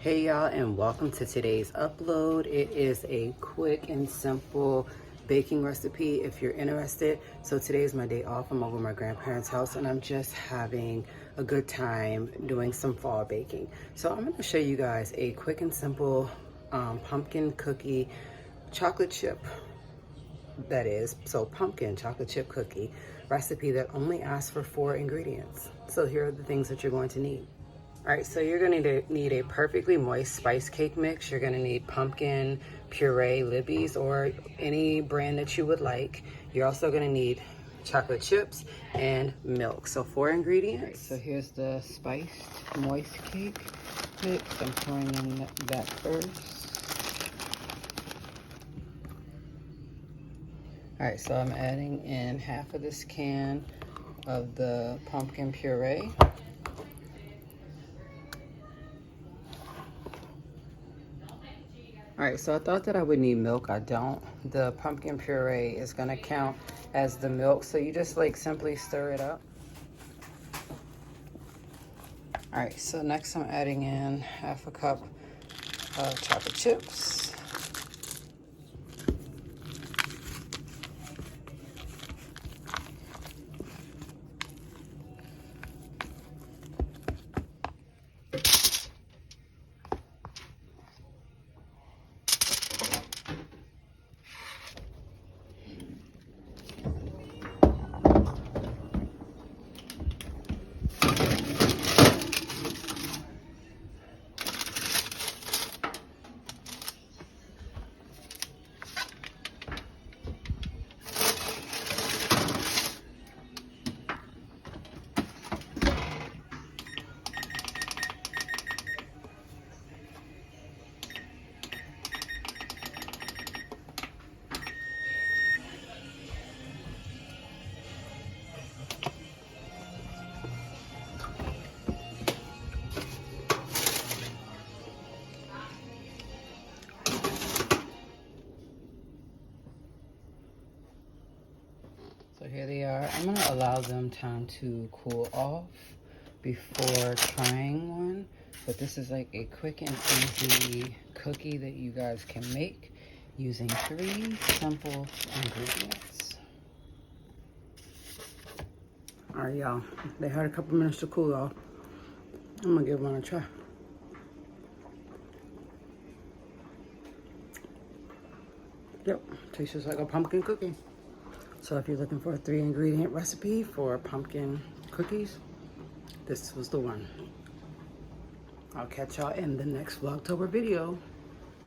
Hey y'all, and welcome to today's upload. It is a quick and simple baking recipe if you're interested. So today is my day off. I'm over at my grandparents' house and I'm just having a good time doing some fall baking. So I'm going to show you guys a quick and simple pumpkin cookie chocolate chip, that is, so pumpkin chocolate chip cookie recipe that only asks for 4 ingredients. So here are the things that you're going to need. All right, so you're going to need a perfectly moist spice cake mix. You're going to need pumpkin puree Libby's or any brand that you would like. You're also going to need chocolate chips and milk. So 4 ingredients. Right, so here's the spiced moist cake mix. I'm pouring in that first. All right, so I'm adding in half of this can of the pumpkin puree. All right, so I thought that I would need milk. I don't. The pumpkin puree is gonna count as the milk, so you just like simply stir it up. All right, so next I'm adding in half a cup of chocolate chips. So here they are. I'm gonna allow them time to cool off before trying one. But this is like a quick and easy cookie that you guys can make using 3 simple ingredients. All right, y'all. They had a couple minutes to cool off. I'm gonna give one a try. Yep, tastes just like a pumpkin cookie. So if you're looking for a 3 ingredient recipe for pumpkin cookies, this was the one. I'll catch y'all in the next Vlogtober video.